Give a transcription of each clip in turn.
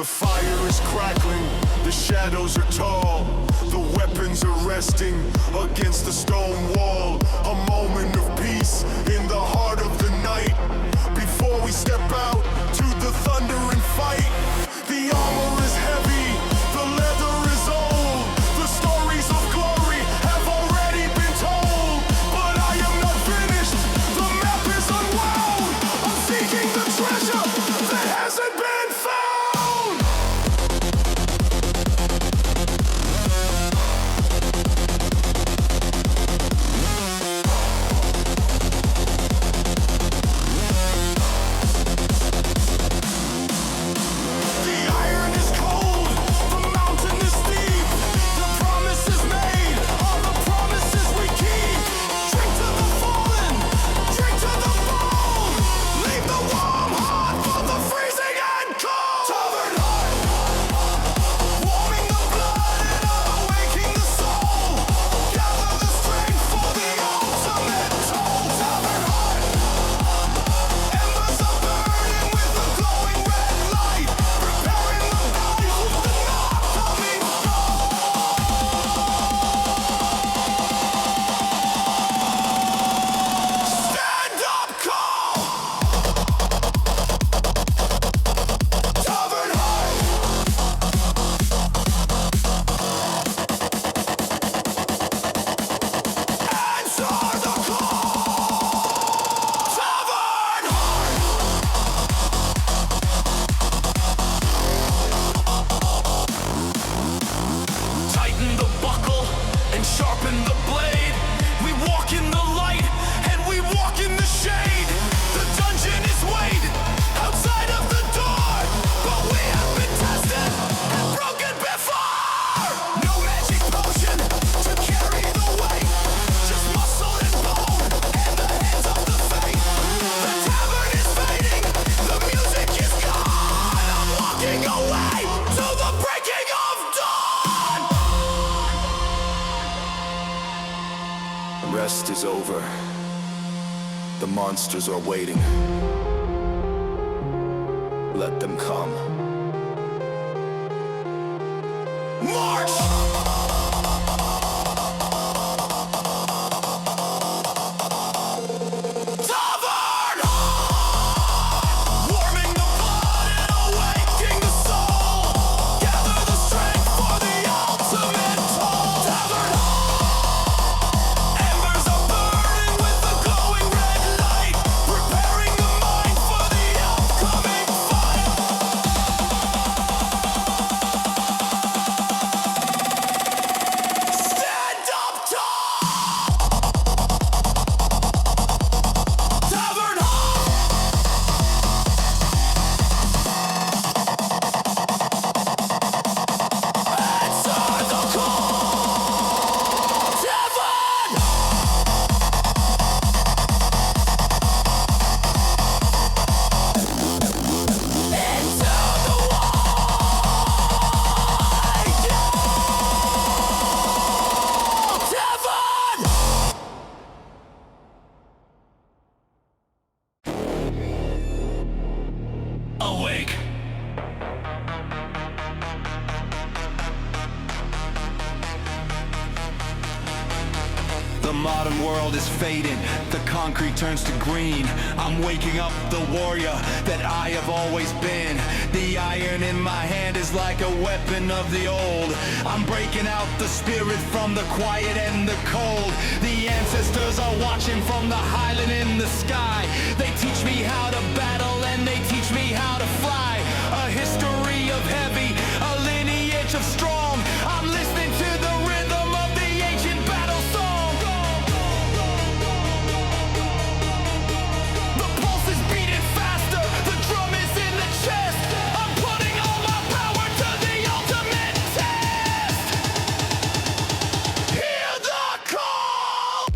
The fire is crackling, the shadows are tall. The weapons are resting against the stone wall. A moment of peace in the heart of the night. Before we step out to the thunder and fight. The armor is heavy, the leather is old. The stories of glory have already been told. But I am not finished, the map is unwound. I'm seeking the treasure that hasn't been found. Rest is over. The monsters are waiting. Let them come. March! The modern world is fading, the concrete turns to green. I'm waking up the warrior that I have always been. The iron in my hand is like a weapon of the old. I'm breaking out the spirit from the quiet and the cold. The ancestors are watching from the highland in the sky. They teach me how to battle and they teach me how to fly. A history of heavy, a lineage of strong. I'm listening to the rhythm of the ancient battle song. The pulse is beating faster, the drum is in the chest. I'm putting all my power to the ultimate test. Hear the call.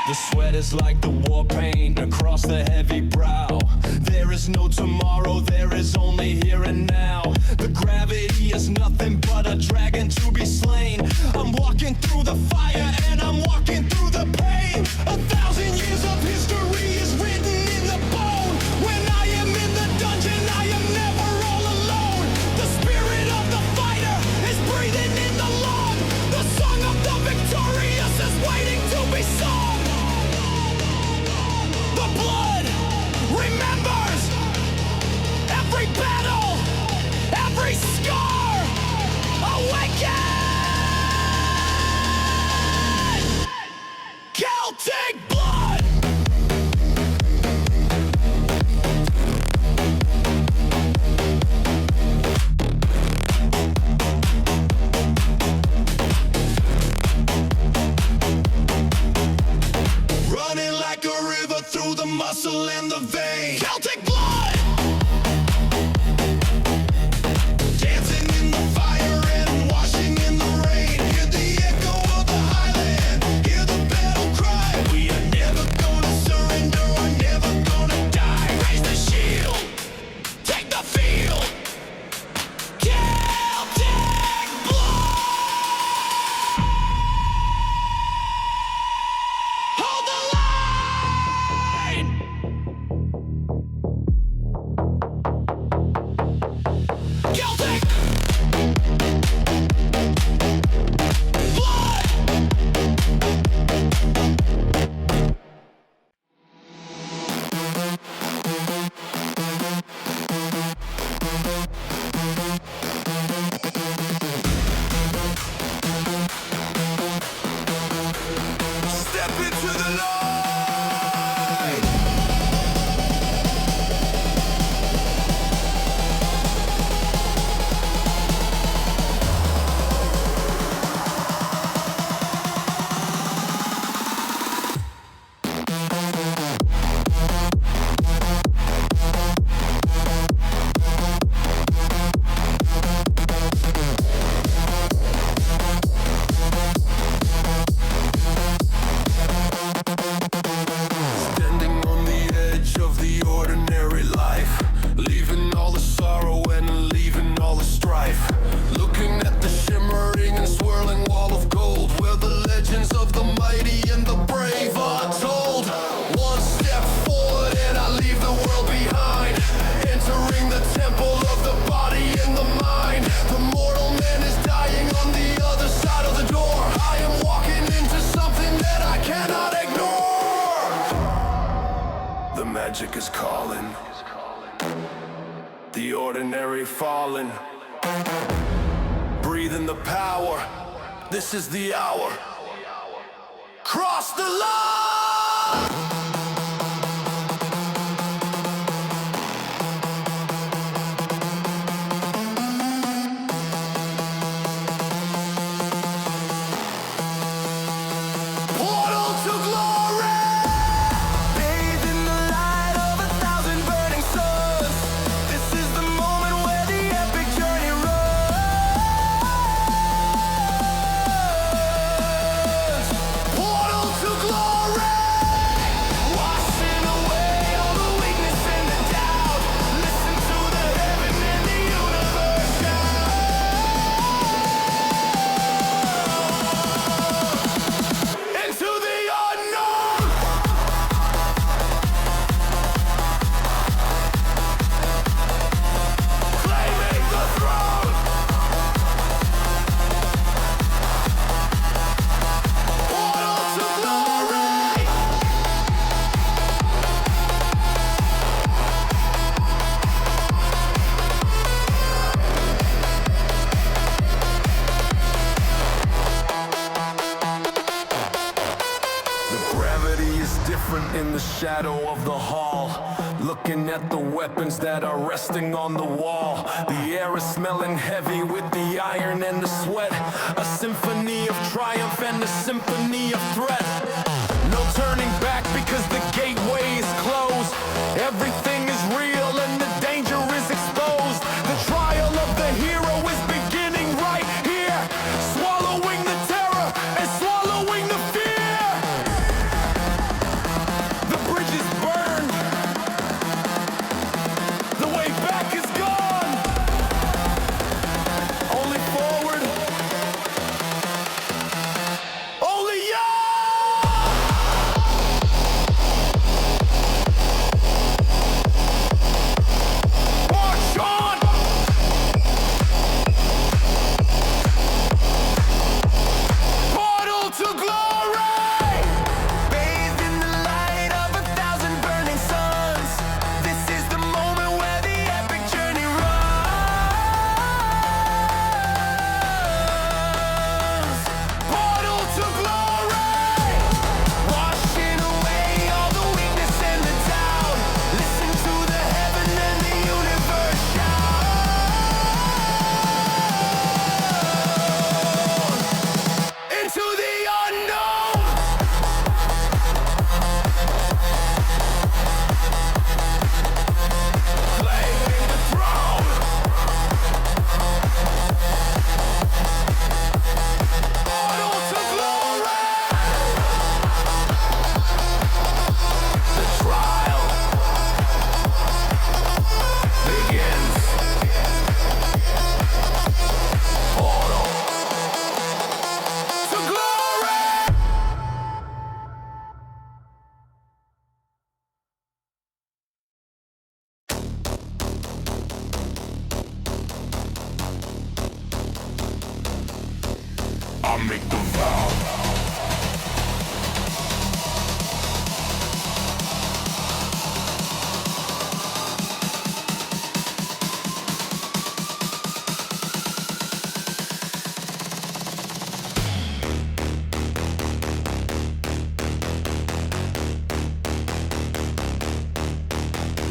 The sweat is like the war paint across the heavy brow. There is no tomorrow, there is only here and now. The gravity is nothing but a dragon to be slain. I'm walking through the fire and I'm walking through the pain. 1,000 years of history is written in the bone. When I am in the dungeon, I am never all alone. The spirit of the fighter is breathing in the lung. The song of the victorious is waiting to be sung. The blood remembers every battle, every scar. Awaken! Celtic blood! Running like a river through the muscle and the vein. Celtic blood! Dancing in the fire and washing in the rain. Hear the echo of the Highland, hear the battle cry. We are never gonna surrender, we're never gonna die. Raise the shield, take the field. Celtic blood! Hold the line! Celtic blood! Step into the light. Standing on the edge of the ordinary life, leaving all the sorrow and leaving all the strife. Looking at the shimmering and swirling wall of gold, where the legends of the mighty and the brave are told. One step forward and I leave the world behind, entering the temple of the body and the mind. The mortal man is dying on the other side of the door. I am walking into something that I cannot ignore. The magic is calling, the ordinary falling. Breathe in the power, this is the hour. Cross the line! Portal to glory! Bathe in the light of 1,000 burning suns. This is the moment where the epic journey runs. Portal to glory! Washing away all the weakness and the doubt. Listen to the heaven and the universe shout. Into the unknown! Claiming the throne! Portal to glory! The gravity is different in the shadow of the hall. Looking at the weapons that are resting on the wall. The air is smelling heavy with the iron and the sweat. A symphony of triumph and a symphony of threat. No turning back because the gateway is closed. Everything is real and the danger is exposed. The trial of the hero is beginning right here. Swallowing the terror and swallowing the fear. make the vow.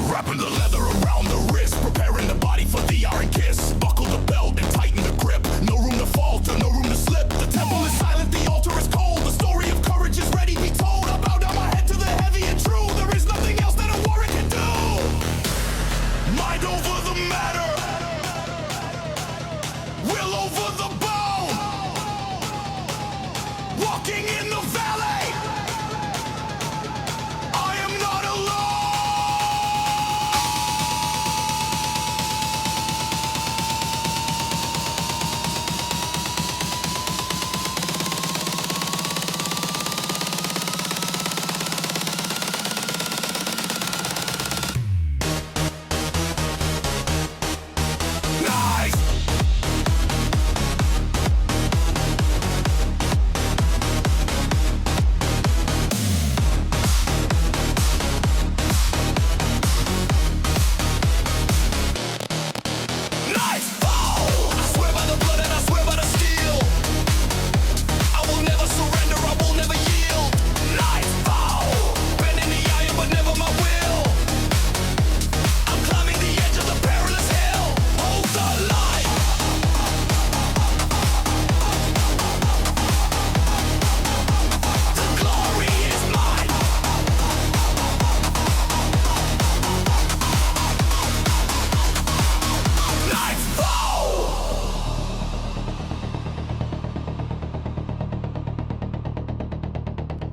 Wrapping the leather around the wrist, preparing the body for the iron kiss. Buckle the belt and tighten the grip. No room to falter, no room to slip. The temple is silent, the altar is cold. The story of courage is ready to be told. I bow down my head to the heavy and true. There is nothing else that a warrior can do. Mind over the matter, will over the bone. Walking in the valley, I am not alone.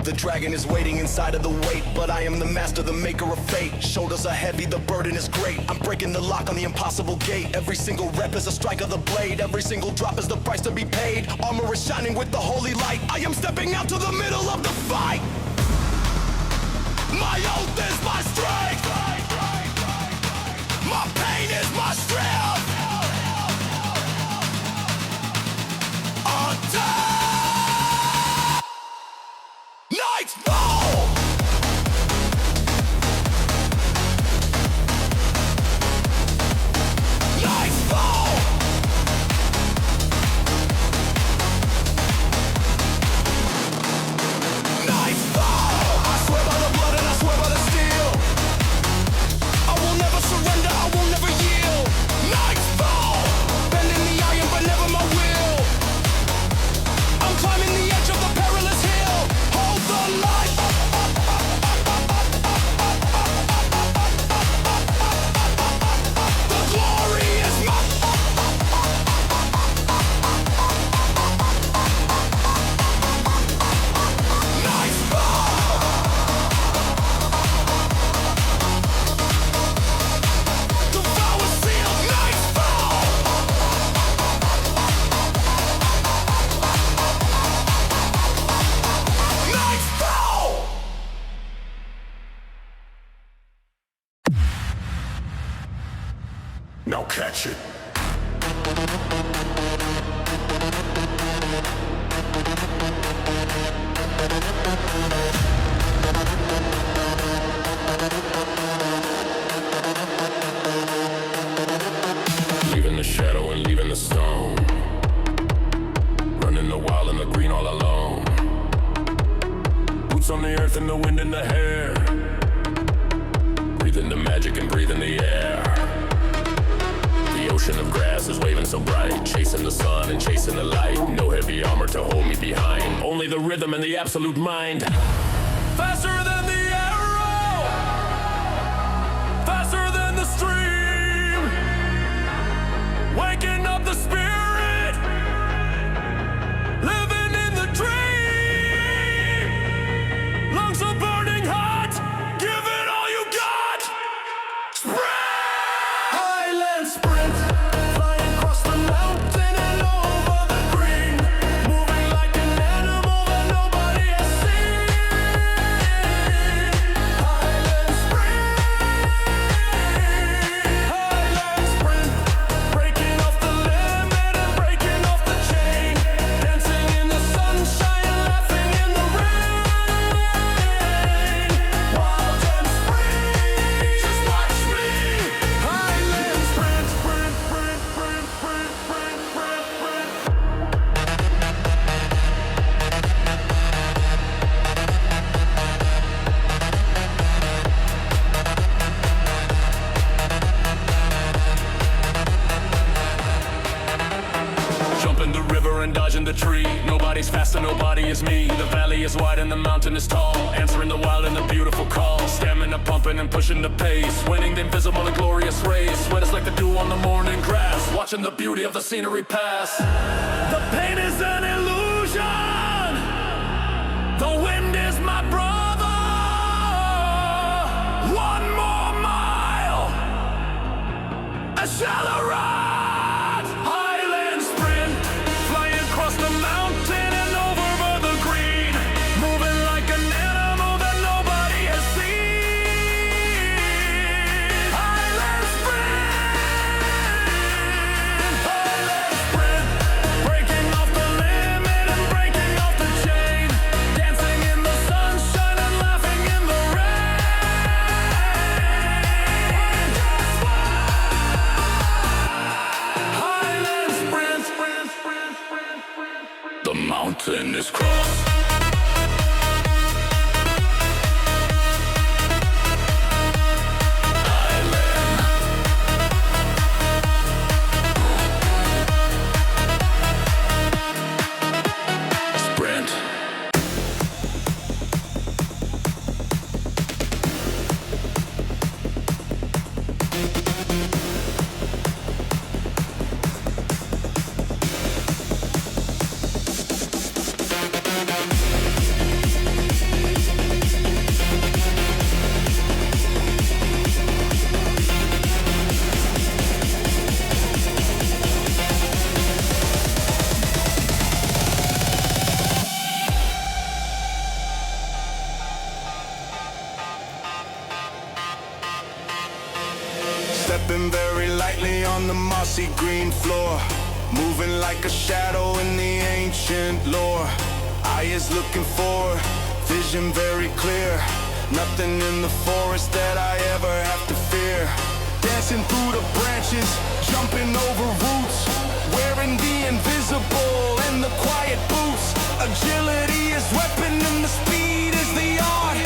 The dragon is waiting inside of the weight, but I am the master, the maker of fate. Shoulders are heavy, the burden is great. I'm breaking the lock on the impossible gate. Every single rep is a strike of the blade. Every single drop is the price to be paid. Armor is shining with the holy light. I am stepping out to the middle of the fight. My oath is my strength. My pain is my strength. Until nights fall. Nights fall. Nights fall. I swear by the blood and I swear by the steel. I will never surrender, I will never yield. Nights fall. Bending the iron but never my will. I'm climbing the edge of the perilous hill. Hold the light. The glory is mine. Nights fall. The vow is sealed. Nights fall. Nights fall. Now catch it. Leaving the shadow and leaving the stone. Running the wild and the green all alone. Boots on the earth and the wind in the hair. Breathing the magic and breathing the air. The ocean of grass is waving so bright. Chasing the sun and chasing the light. No heavy armor to hold me behind. Only the rhythm and the absolute mind. Faster than the arrow. Faster than the stream. Waking up the spirit. Living in the dream. Lungs are burning hot. Give it all you got. Sprint! Highland Sprint. Flying across the mountain and over the green. Moving like an animal that nobody has seen. cover and dodging the tree. Nobody's fast and nobody is me. The valley is wide and the mountain is tall, answering the wild and the beautiful call. Stamina pumping and pushing the pace, winning the invisible and glorious race. Sweat is like the dew on the morning grass, watching the beauty of the scenery pass. The pain is an illusion, the wind is my brother. One more mile, a shallow ride. Highland Sprint, flying across the mountain and over the green, moving like an animal that nobody has seen. Highland Sprint, breaking off the limit and breaking off the chain, dancing in the sunshine and laughing in the rain. Highland Sprint, the mountain is crossed. Sprint. Stepping very lightly on the mossy green floor, moving like a shadow in the ancient lore. Eye is looking forward, vision very clear. Nothing in the forest that I ever have to fear. Dancing through the branches, jumping over roots, wearing the invisible and the quiet boots. Agility is weapon and the speed is the art.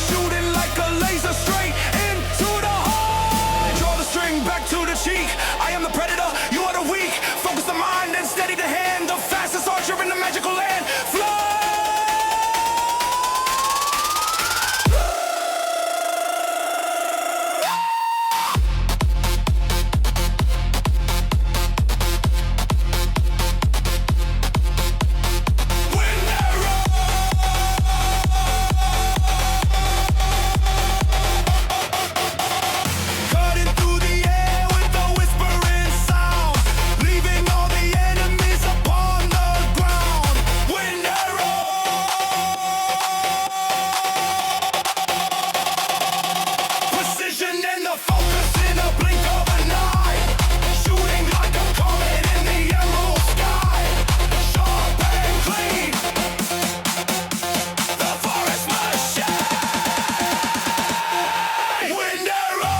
Shooting like a laser straight into the heart. Draw the string back to the cheek. I am the predator, you are the weak. Focus the mind and steady the hand. The fastest archer in the magical land. Fly! Cutting through the air with a whispering sound, leaving all the enemies upon the ground. Wind arrow, precision and the focus in a blink of an eye, shooting like a comet in the emerald sky. Sharp and clean, the forest must shine. Wind arrow.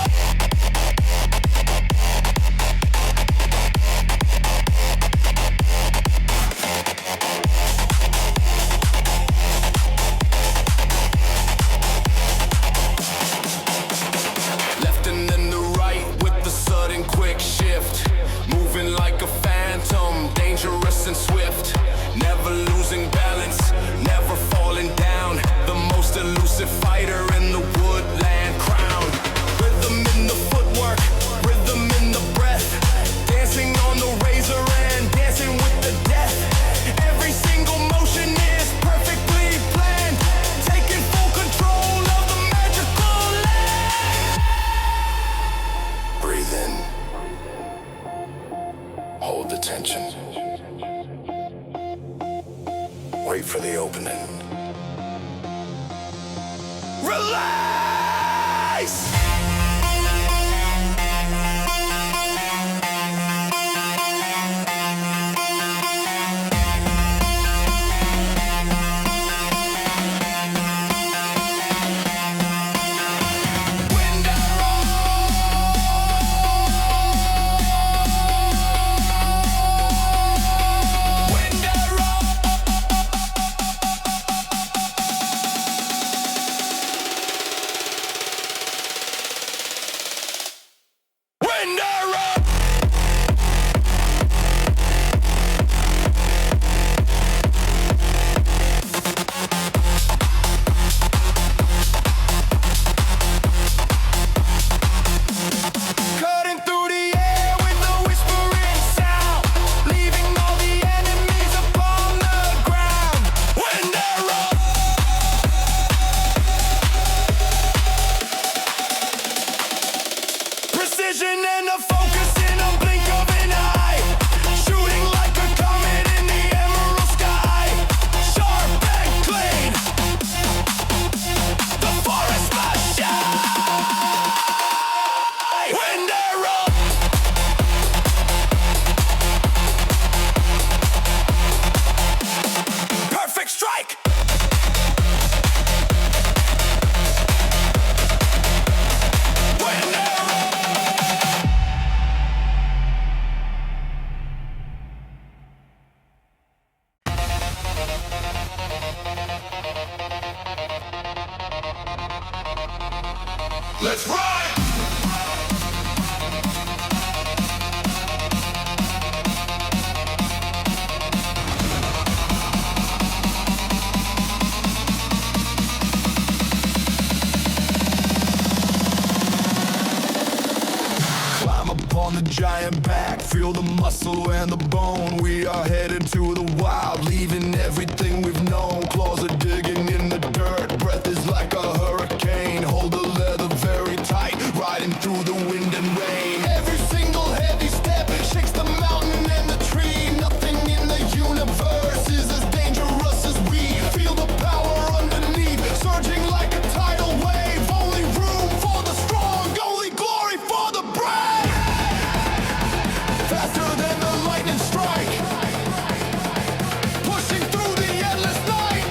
Left and then the right with the sudden quick shift, moving like a phantom, dangerous and swift, never losing balance, never falling down, the most elusive fighter in the woodland crown. Rhythm in the footwork, rhythm in the breath, dancing on the razor and dancing with the death. Every single motion is perfectly planned, taking full control of the magical land. Breathe in. Hold the tension. Wait for the opening. Release! Wind arrow! Wind arrow! Let's ride! Climb upon the giant back, feel the muscle and the bone. We are headed to the wild, leaving everything we've known. Claws are digging in the dirt, breath is like a hurricane. Hold the leather very tight, riding through the wind and rain. Every single heavy step shakes the mountain and the tree. Nothing in the universe is as dangerous as we. Feel the power underneath, surging like a tidal wave. Only room for the strong, only glory for the brave. Faster than the lightning strike, pushing through the endless night.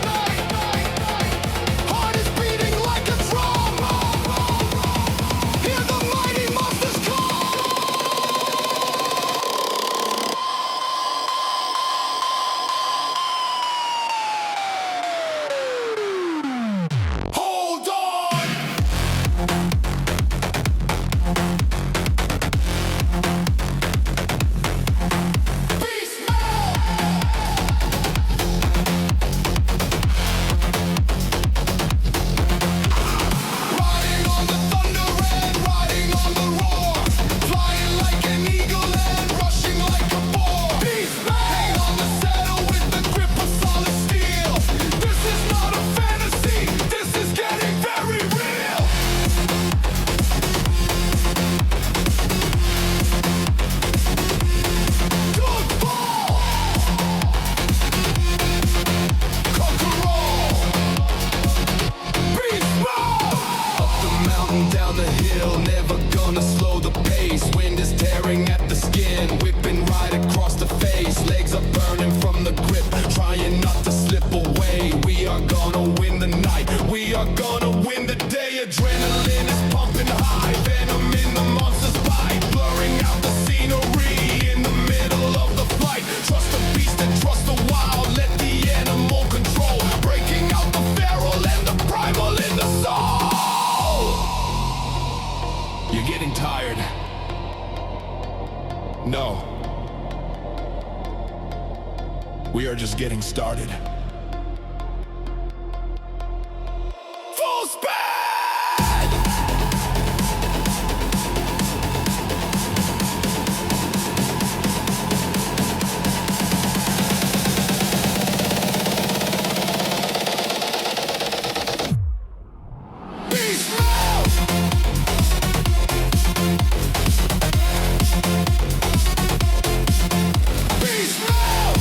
Heart is beating like a drum. Hear the mighty monsters call. Hold on. Beast mode. Riding on the thunder and riding on the roar. Flying like an eagle and rushing like a boar. Beast made on the saddle with the grip of solid steel. This is not a fantasy, this is getting very real. Good ball. Conquer all. Beast mode. Up the mountain, down the hill, never gonna slow the pace. Wind is tearing at the skin, whipping right across the face. Legs are burning from the grip, trying not to slip away. We are gonna win the night, we are gonna win the day. Adrenaline is pumping high, venom in the monster's bite, blurring out the scenery in the middle of the flight. Trust the beast and trust the wild, let the animal control, breaking out the feral and the primal in the soul. You're getting tired. No. We are just getting started. Full speed! Beast mode! Beast mode!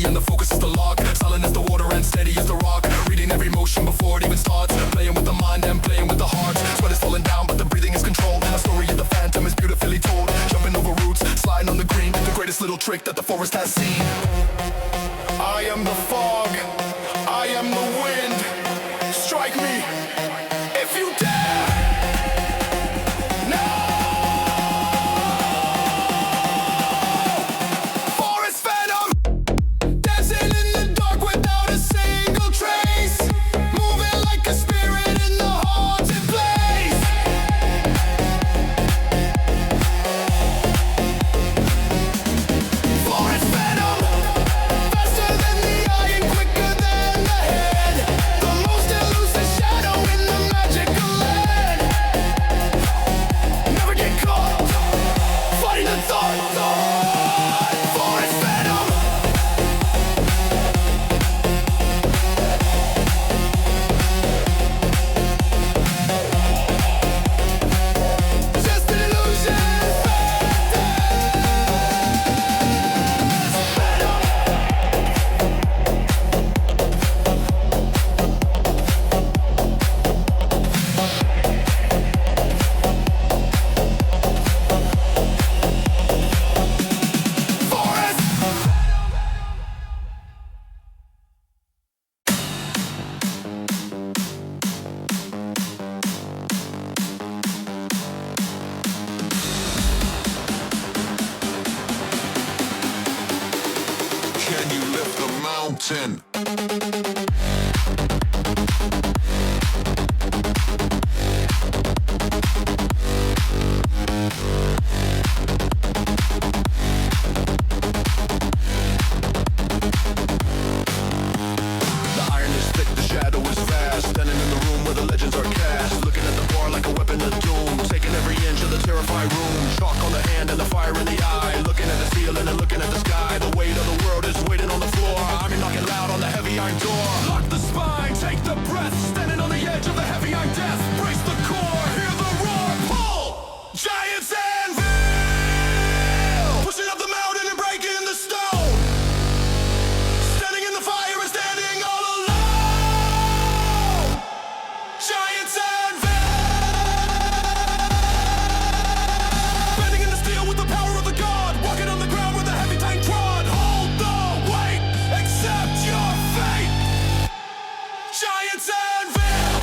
ready and the focus is the lock. Silent as the water and steady as the rock. Reading every motion before it even starts. Playing with the mind and playing with the heart. Sweat is falling down but the breathing is controlled. The story of the phantom is beautifully told. Jumping over roots, sliding on the green. The greatest little trick that the forest has seen. I am the fog, I am the wind. Strike me if you dare. No! Forest Phantom, dancing in the dark without a single trace. Moving like a spirit in the haunted place. Forest Phantom, faster than the eye and quicker than the head. The most elusive shadow in the magical land. Never get caught, fighting the thought. Forest Phantom. Just an illusion. Forest. Can you lift the mountain? The iron is thick, the shadow is vast. Standing in the room where the legends are cast. Looking at the bar like a weapon of doom. Taking every inch of the terrified room. Chalk on the hand and the fire in the eye. Looking at the ceiling and looking at the sky. The weight of the world is waiting on the floor. I'm knocking loud on the heavy iron door. Lock the spine, take the breath. Standing on the edge of the heavy iron death. Brace the core, hear the roar. Pull! Giants Anvil! Pushing up the mountain and breaking the stone. Standing in the fire and standing all alone. Giants Anvil! Bending in the steel with the power of the god. Walking on the ground with a heavy tank trod. Hold the weight, accept your fate. Giants Anvil!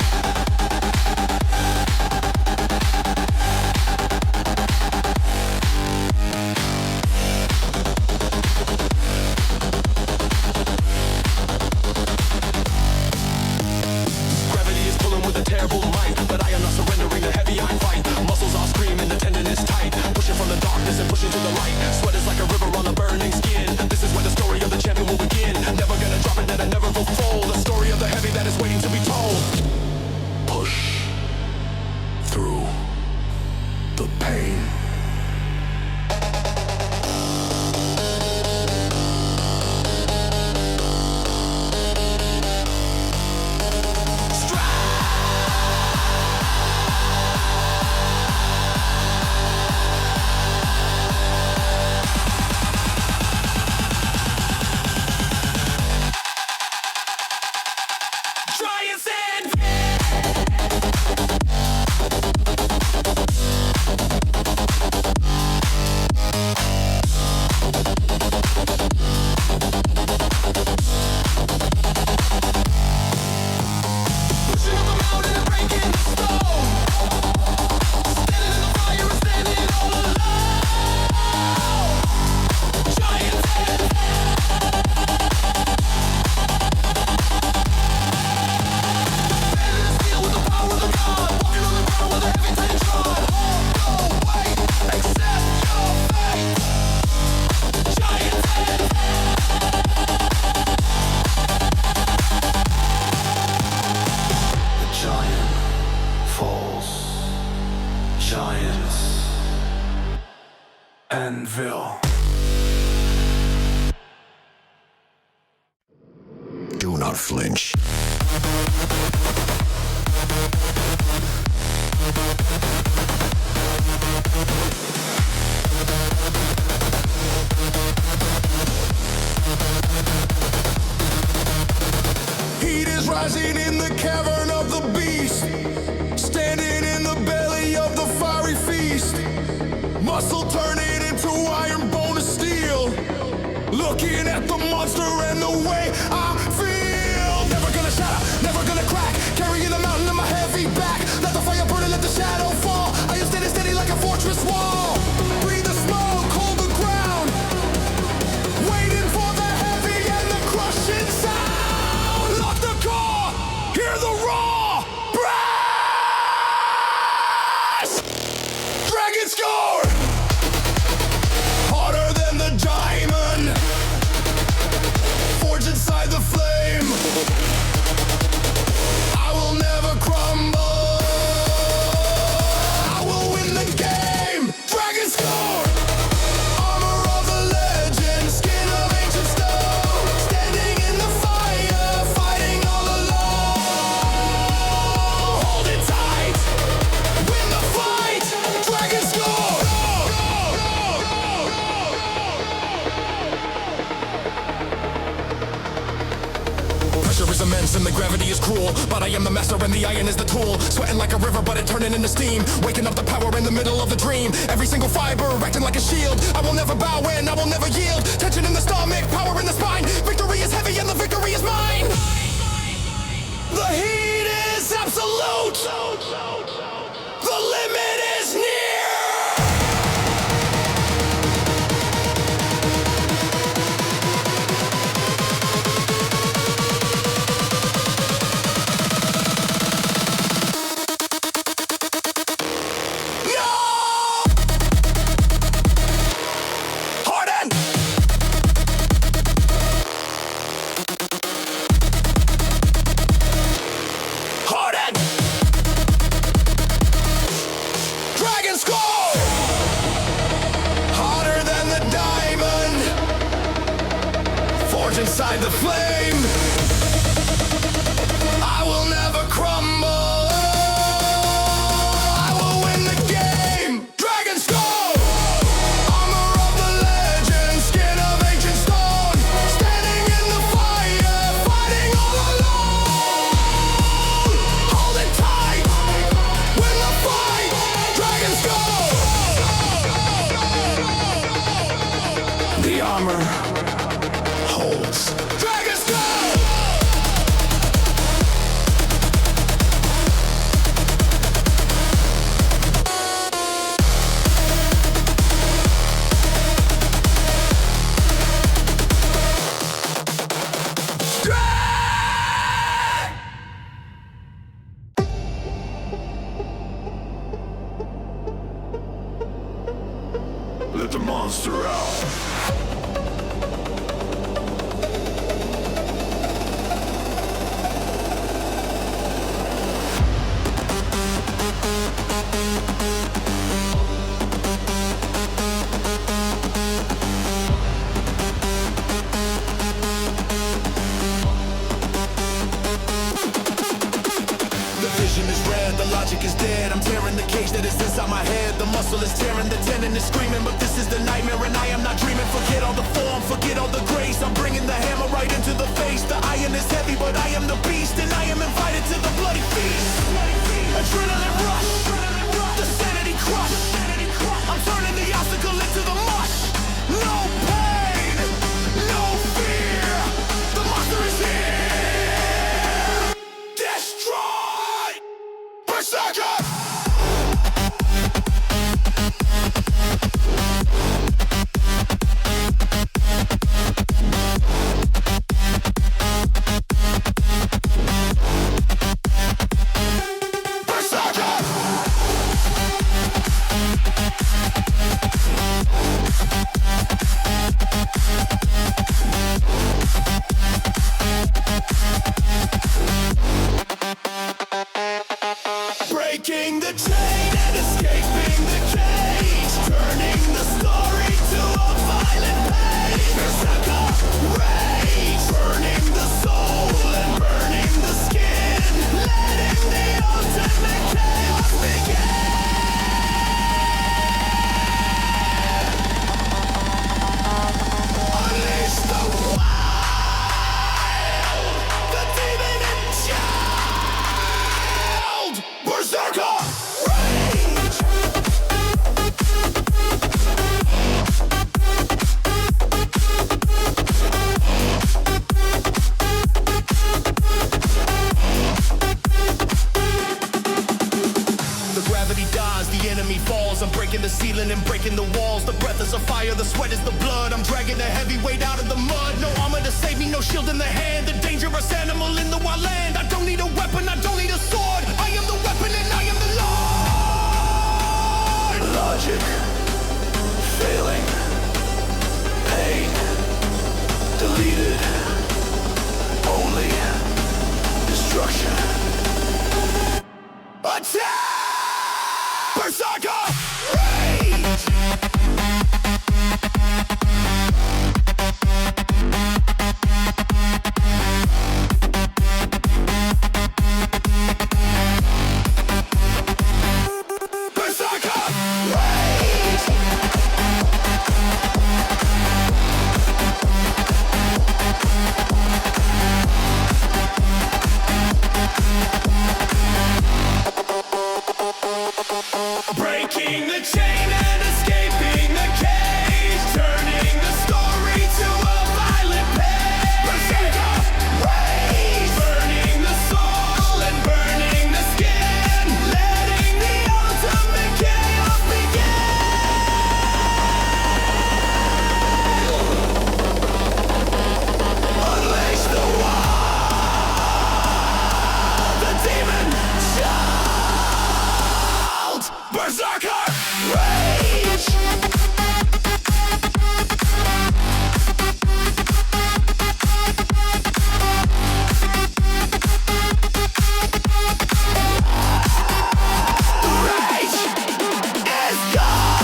Gravity is pulling with a terrible might, but I am not surrendering the heavy iron fight. Muscles are screaming, the tendon is tight. Pushing from the darkness and pushing to the light. Sweat is like a river on a burning skin. This is where the story of the champion will begin. Never gonna drop it, that I never will fold. The story of the heavy that is waiting to be told. Push through the pain. Giants pushing up the mountain and breaking the stone. Standing in the fire and standing all alone. Giants Standing in the steel with the power of the god. Walking on the ground with a heavy tank trod. Hold the weight, accept your fate. Giants The giant falls. Giants Anvil. Do not flinch. rising in the cavern of the beast, standing in the belly of the fiery feast, muscle turning into iron, bone of steel, looking at the monster and the way I feel. Never gonna shatter, never gonna crack, carrying the mountain on my heavy back. Let the fire burn and let the shadow fall. I am standing steady like a fortress wall. Breathe the smoke, hold the ground, waiting for the heavy and the crushing sound. Lock the core, hear the raw brass. Dragon score, harder than the diamond, forged inside the flame. I will never crumble, I will win the game. Dragon score, armor of the legend, skin of ancient stone, standing in the fire, fighting all alone. Hold it tight, win the fight. Dragon score. Pressure is immense and the gravity is cruel, but I am the master and the iron is the tool. Sweating like a river but it turning into steam, waking up the power in the middle of the dream. Every single fiber acting like a shield. I will never bow and I will never yield. Tension in the stomach, power in the spine. Victory is heavy and the victory is mine. The heat is absolute, the limit is near. Inside the flame, I will never crumble, I will win the game. Dragon skull, armor of the legend, skin of ancient stone, standing in the fire, fighting all alone. Hold it tight, win the fight. Dragon skull, the armor holds. Dragon's go! Let the monster out. muscle is tearing, the tendon is screaming, but this is the nightmare and I am not dreaming. Forget all the form, forget all the grace, I'm bringing the hammer right into the face. The iron is heavy, but I am the beast, and I am invited to the bloody feast. Adrenaline rush, the sanity crush, I'm turning the obstacle into the mush. No pain, no fear, the monster is here. Destroy! Berserker! Berserker! shield in the hand, the dangerous animal in the wild land. I don't need a weapon, I don't need a sword. I am the weapon and I am the Lord. Logic, failing, pain, deleted, only destruction. Attack! Berserker Rage! Berserker Rage! Breaking the chain and escaping the cage, turning the story to a violent page. Berserker Rage! Burning the soul and burning the skin, letting the ultimate chaos begin. Unleash the wild, the demon child. Berserker Rage! Rage is gone!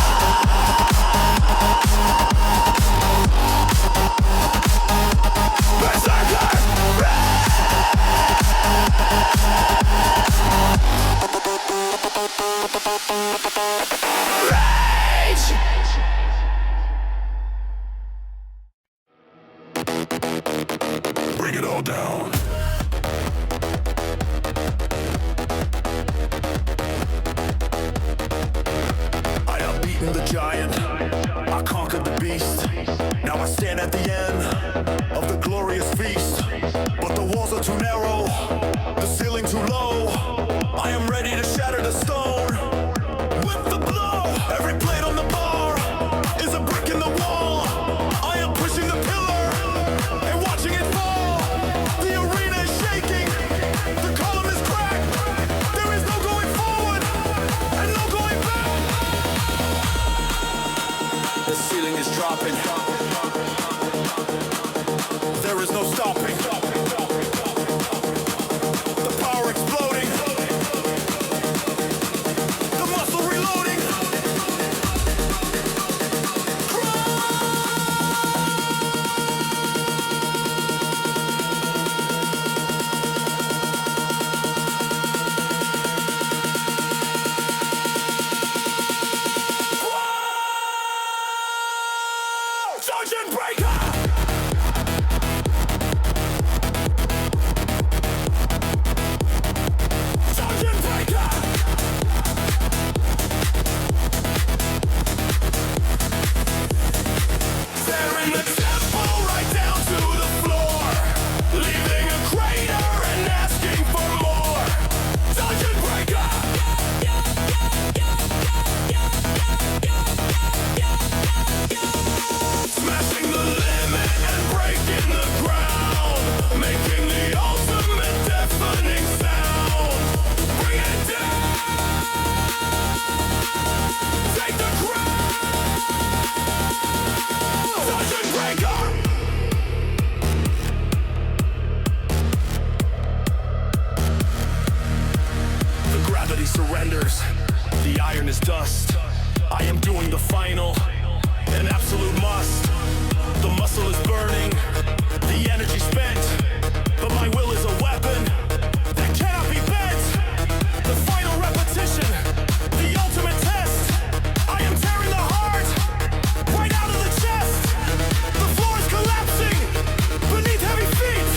Berserker Rage! Bring it all down. I have beaten the giant, I conquered the beast. Now I stand at the end of the glorious feast. But the walls are too narrow, the ceiling too low. I am ready to shatter the stone with the blow. Every blade on the bar is a brick in the wall. I am pushing the pillar and watching it fall. The arena is shaking, the column is cracked. There is no going forward and no going back. The ceiling is dropping. There is no stopping. The power exploding. The muscle reloading. Sergeant Breaker! Sergeant Breaker! Tearing the temple right down to the floor, leaving a crater and asking for more. Sergeant Breaker! Smashing the limit and breaking the ground, making the ultimate deafening sound. Bring it down! Take the crown! Sergeant Breaker! The gravity surrenders, the iron is dust. I am doing the final, an absolute must. The muscle is burning, the energy spent, but my will is a weapon that cannot be bent. The final repetition, the ultimate test. I am tearing the heart right out of the chest. The floor is collapsing beneath heavy feet.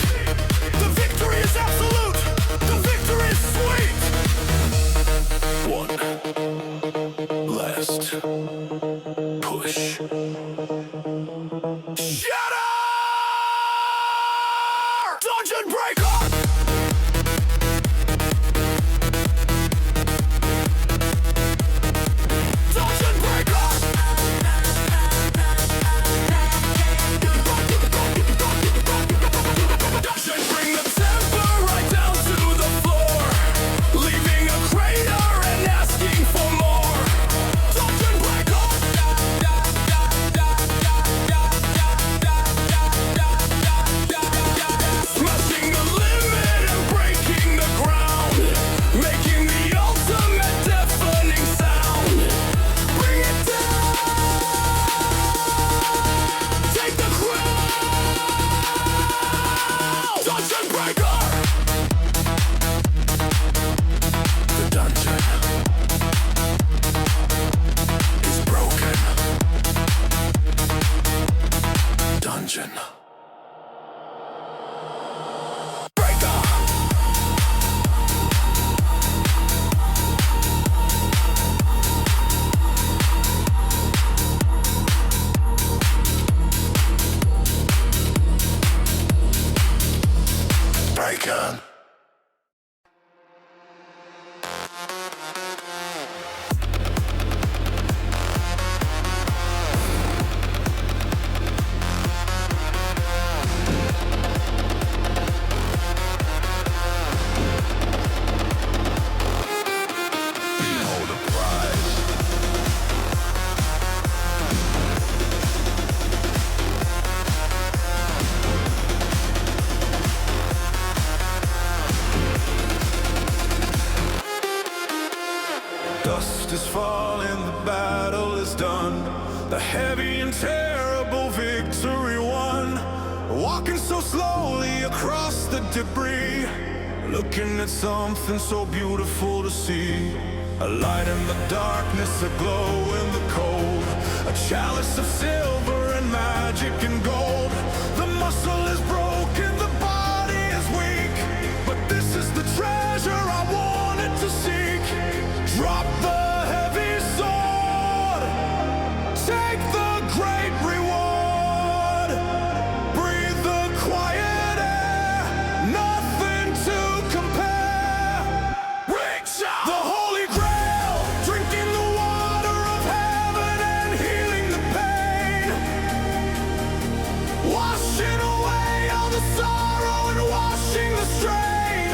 The victory is absolute. The victory is sweet. One last push. Shatter! Dungeon Breaker! Dungeon Breaker! dust is falling, the battle is done. The heavy and terrible victory won. Walking so slowly across the debris, looking at something so beautiful to see. A light in the darkness, a glow in the cold. A chalice of silver and magic and gold. The muscle is broken, the body is weak, but this is the treasure I wanted to seek. Drop the heavy sword, take the great reward. Breathe the quiet air, nothing to compare. Reach out! The Holy Grail, drinking the water of heaven and healing the pain. Washing away all the sorrow and washing the strain.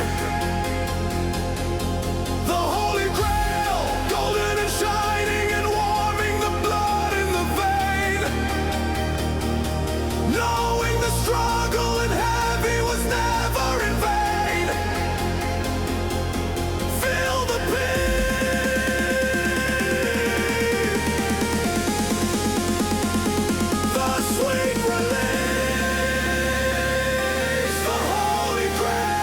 The Holy Grail, golden and shining and warming the blood in the vein. Knowing the struggle and heavy was never in vain. Feel the peace, the sweet release, the Holy Grail.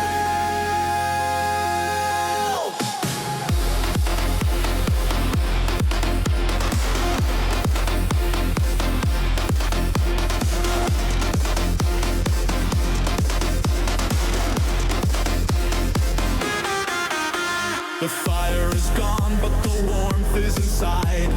The fire is gone, but the warmth is inside.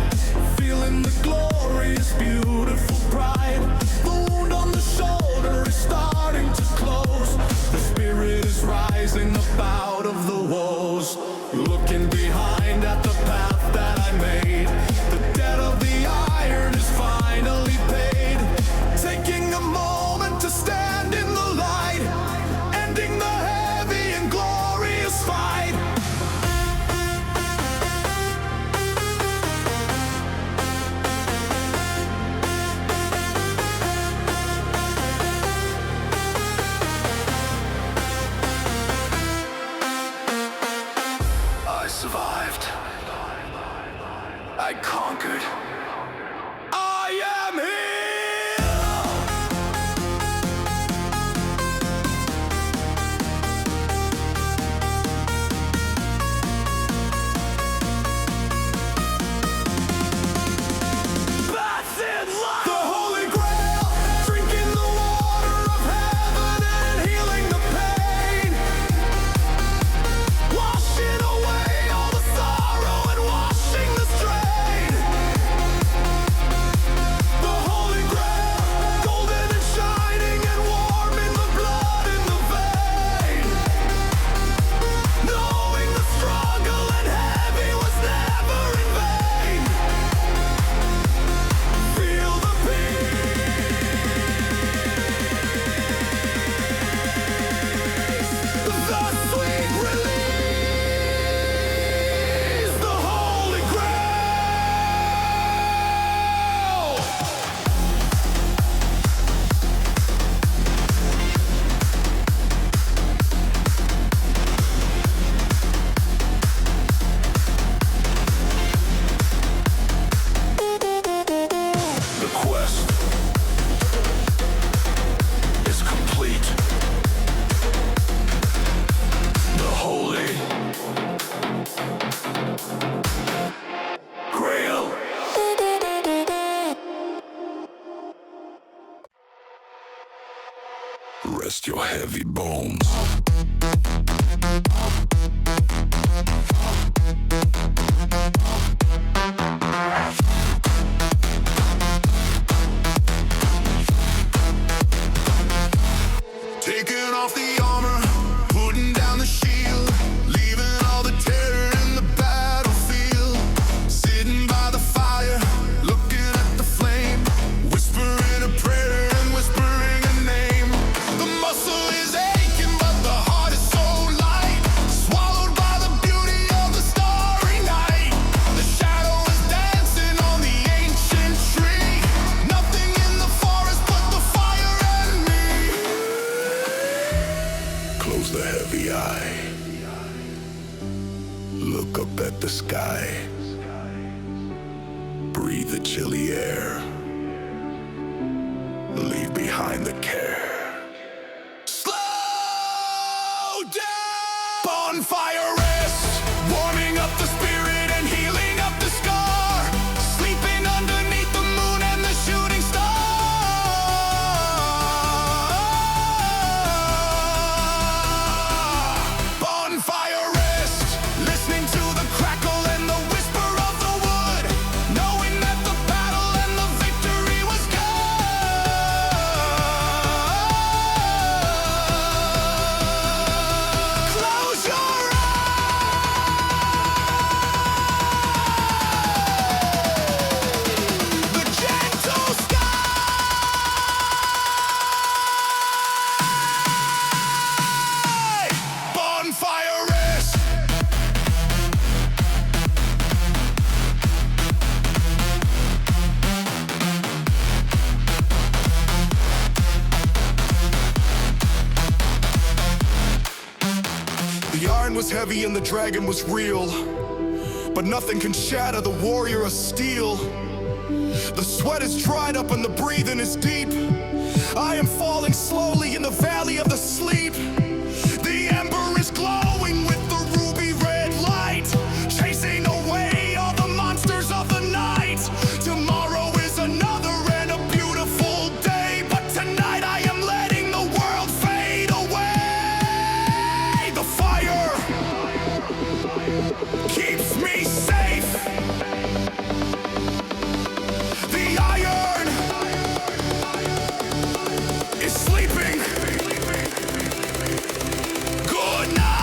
Feeling the glorious, beautiful pride. The wound on the shoulder is starting to close. The spirit is rising up out of the woes. Looking behind at the path that I made. The debt of the iron is finally paid. Taking a moment to stand in the light. Ending the heavy and glorious fight. I survived. I conquered. I am here! Path in life! The Holy Grail, drinking the water of heaven and healing the pain. Washing away all the sorrow and washing the strain. The Holy Grail, golden and shining and warming the blood in the vein. Knowing the struggle and heavy was never in vain. Feel the peace, the sweet release, the Holy Grail. The quest is complete. The Holy Grail. Rest your heavy bones. Taking off the armor, putting down the shield, leaving all the terror in the battlefield. Sitting by the fire, looking at the flame, whispering a prayer and whispering a name. The muscle is aching, but the heart is so light, swallowed by the beauty of the starry night. The shadow is dancing on the ancient tree. Nothing in the forest but the fire and me. Close the heavy eye. Look up at the sky. breathe the chilly air. Leave behind the care. Slow down! Bonfire Rest, warming up the spirit and healing up the scar. Sleeping underneath the moon and the shooting star. Bonfire Rest, listening to the crackle and the whisper of the wood, knowing that the battle and the victory was good. Close your eyes. The gentle sky. Bonfire Rest. The iron was heavy and the dragon was real, but nothing can shatter the warrior of steel. The sweat is dried up and the breathing is deep. I am falling slowly in the valley of the sleep. The ember is glowing with the ruby red light, chasing away all the monsters of the night. Tomorrow is another and a beautiful day, but tonight I am letting the world fade away. The fire keeps me safe. The iron is sleeping. Good night.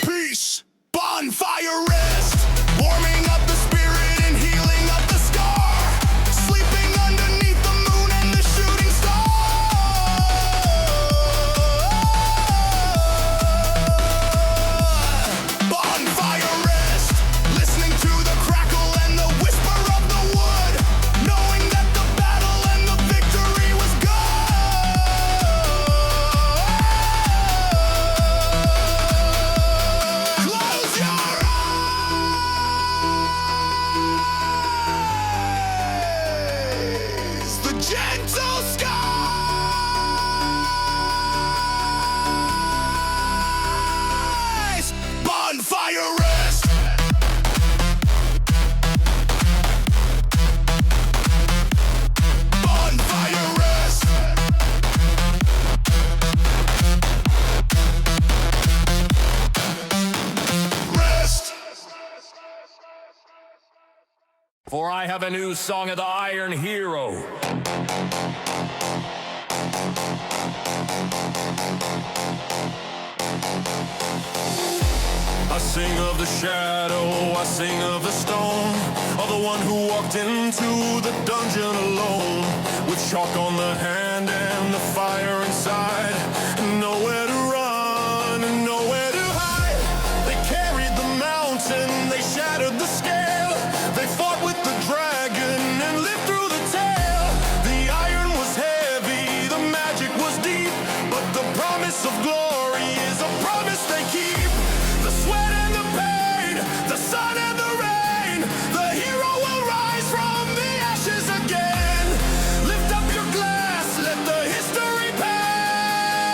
Peace. Bonfire Rest, warming up the spirit and healing up the scar. Sleeping underneath the moon and the shooting star. Bonfire Rest, listening to the crackle and the whisper of the wood, knowing that the battle and the victory was good. Close your eyes. The gentle skies. Bonfire Rest. Bonfire Rest. Rest. For I have a new song of the Iron Hero. I sing of the shadow, I sing of the stone, of the one who walked into the dungeon alone, with chalk on the hand and the fire inside, and nowhere to run and nowhere to hide. They carried the mountain, they shattered the scale, they fought with the dragon and lived through the tale. The iron was heavy, the magic was deep, but the promise of glory is a promise they keep. The sweat and the pain, the sun and the rain, the hero will rise from the ashes again. Lift up your glass, let the history pass.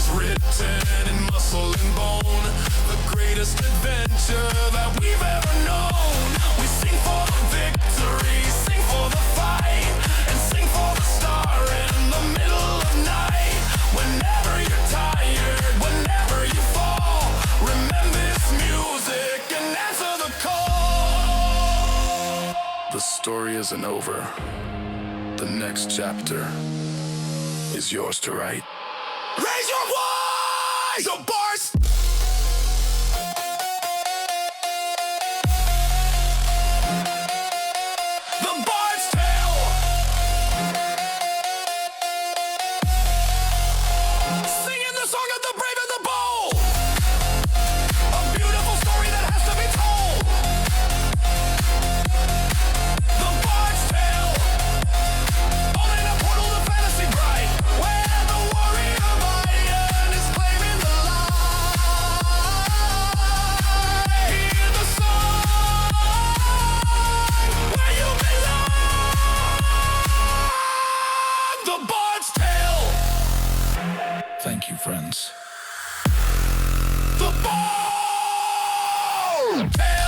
is written in muscle and bone. The greatest adventure that we've ever known. We sing for the victory, sing for the fight, and sing for the star in the middle of night. Whenever you're tired, whenever you fall, remember this music and answer the call. The story isn't over. The next chapter is yours to write. Raise your voice! The bars! The Bard's Tale! Singing the song of the brave and the bold! A beautiful story that has to be told! The Bard's Tale! All in a portal to fantasy bright, where the warrior lion is claiming the light. Hear the song, where you belong. The Bard's Tale. Thank you, friends. The Bard's Tale.